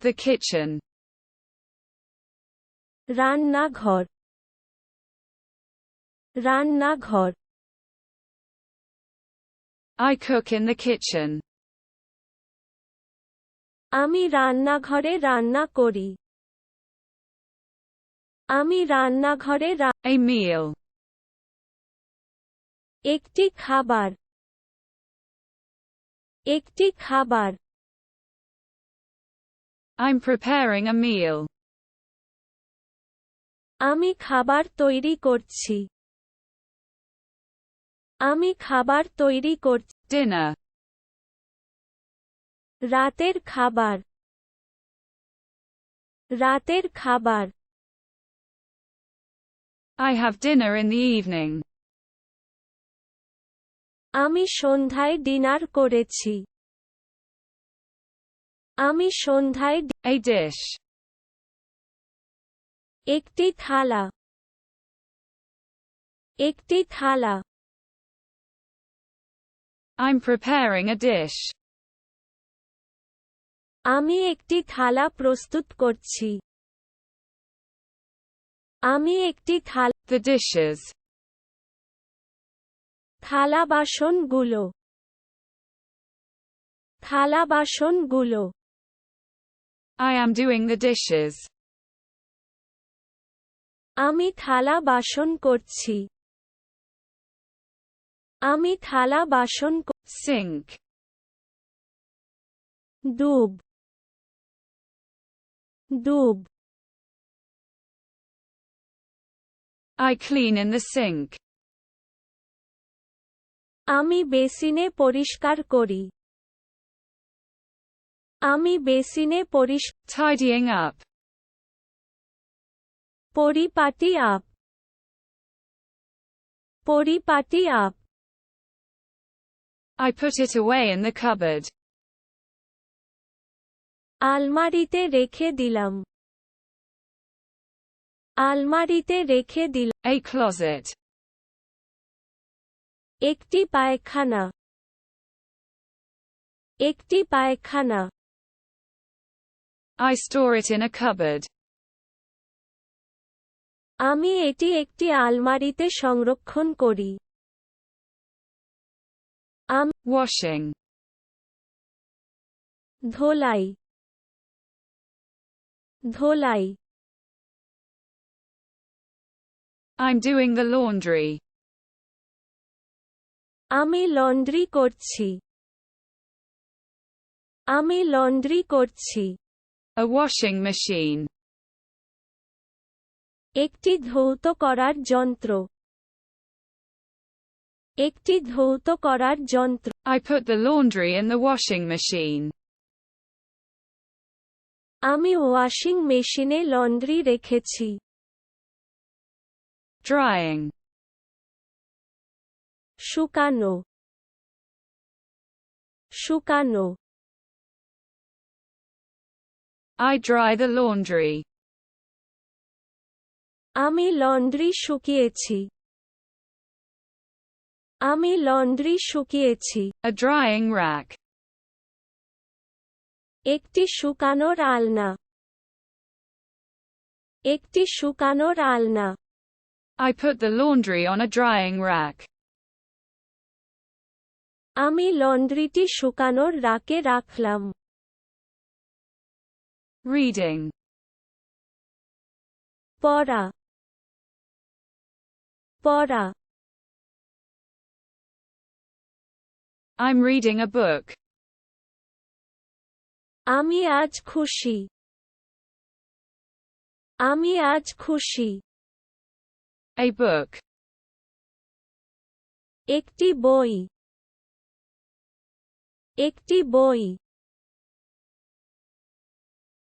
The kitchen. রান্নাঘর রান্নাঘর I cook in the kitchen. আমি রান্নাঘরে রান্না করি আমি রান্নাঘরে A meal. একটি খাবার একটি খাবার I'm preparing a meal. আমি খাবার তৈরি করছি আমি খাবার তৈরি করছি Dinner. রাতের খাবার রাতের খাবার I have dinner in the evening. আমি সন্ধ্যায় ডিনার করেছি আমি সন্ধ্যায় A dish. একটি থালা একটি থালা I'm preparing a dish. আমি একটি থালা প্রস্তুত করছি আমি একটি থালা The dishes. থালা বাসনগুলো থালা বাসনগুলো I am doing the dishes. আমি থালা বাসন করছি আমি থালা বাসন Sink. ডুব ডুব I clean in the sink. আমি বেসিনে পরিষ্কার করি আমি বেসিনে Tidying up. পরিপাটি আপ পরিপাটি up I put it away in the cupboard. আলমারিতে রেখে দিলাম আলমারিতে রেখে দিলাম A closet. একটি পায়খানা একটি পায়খানা I store it in a cupboard. আমি এটি একটি আলমারিতে সংরক্ষণ করি Washing. Dholai Dholai I'm doing the laundry. আমি লন্ড্রি করছি আমি লন্ড্রি করছি A washing machine. একটি ধৌত করার যন্ত্র একটি ধৌত করার যন্ত্র I put the laundry in the washing machine. আমি ওয়াশিং মেশিনে লন্ড্রি রেখেছি Drying. শুকানো শুকানো I dry the laundry. আমি লন্ড্রি শুকিয়েছি আমি লন্ড্রি শুকিয়েছি A drying rack. একটি শুকানোর আলনা একটি শুকানোর আলনা I put the laundry on a drying rack. আমি লন্ড্রিটি শুকানোর রাকে রাখলাম Reading. পড়া পড়া I'm reading a book. আমি আজ খুশি আমি আজ খুশি A book. একটি বই একটি বই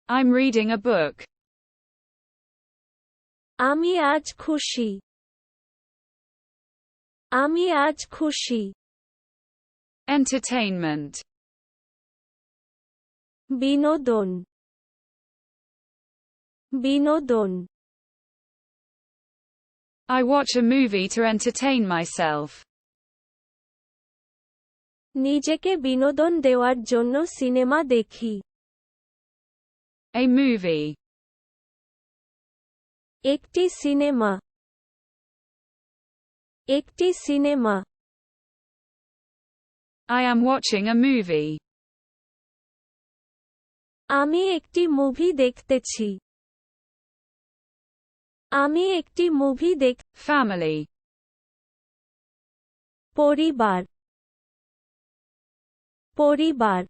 I'm reading a book. আমি আজ খুশি আমি আজ খুশি Entertainment. বিনোদন বিনোদন I watch a movie to entertain myself. নিজেকে বিনোদন দেওয়ার জন্য সিনেমা দেখি A movie. একটি সিনেমা। একটি cinema. I am watching a movie. আমি একটি মুভি দেখতেছি। আমি একটি মুভি Family. পরিবার। পরিবার।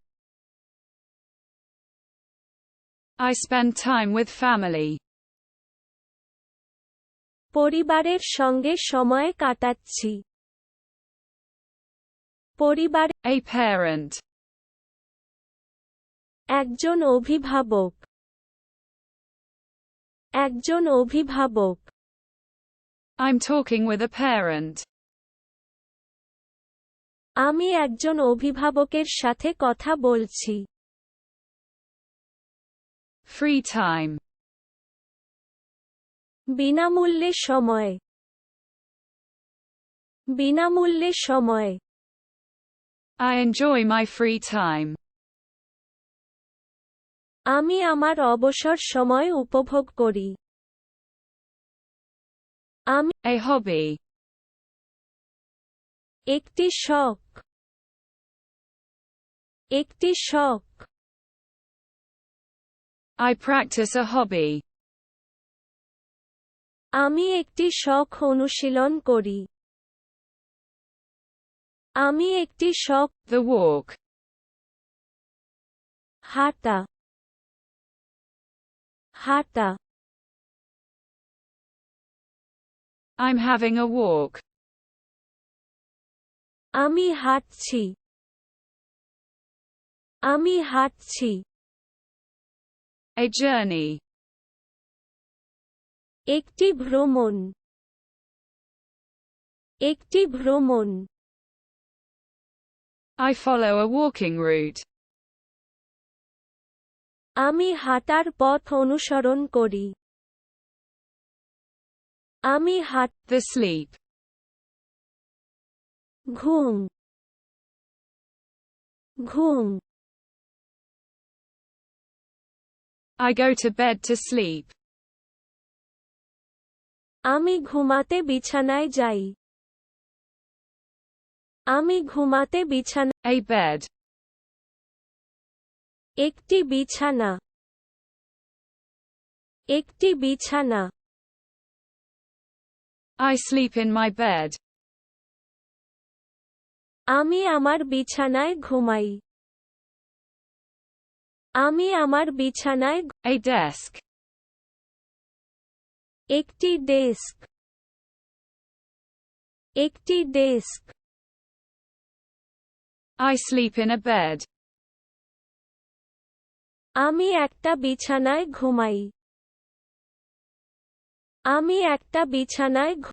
I spend time with family. পরিবারের সঙ্গে সময় কাটাচ্ছি। পরিবার। A parent. একজন অভিভাবক। একজন অভিভাবক। I'm talking with a parent. আমি একজন অভিভাবকের সাথে কথা বলছি। Free time. বিনামূল্যে সময়। বিনামূল্যে সময়। I enjoy my free time. আমি আমার অবসর সময় উপভোগ করি। আমি A hobby. একটি শখ। একটি শখ। I practice a hobby. আমি একটি শখ অনুশীলন করি। আমি একটি শখ। The walk. হাঁটা। হাঁটা। I'm having a walk. আমি হাঁটছি। আমি হাঁটছি। A journey. একটি ভ্রমণ। একটি ভ্রমণ। I follow a walking route. আমি হাঁটার পথ অনুসরণ করি। আমি The sleep. ঘুম। ঘুম। I go to bed to sleep. আমি ঘুমাতে বিছানায় যাই। আমি ঘুমাতে A bed. একটি বিছানা। একটি বিছানা। I sleep in my bed. আমি আমার বিছানায় ঘুমাই। আমি আমার বিছানায়। A desk. একটি ডেস্ক। একটি desk. I sleep in a bed. আমি একটা বিছানায় ঘুমাই। আমি একটা বিছানায়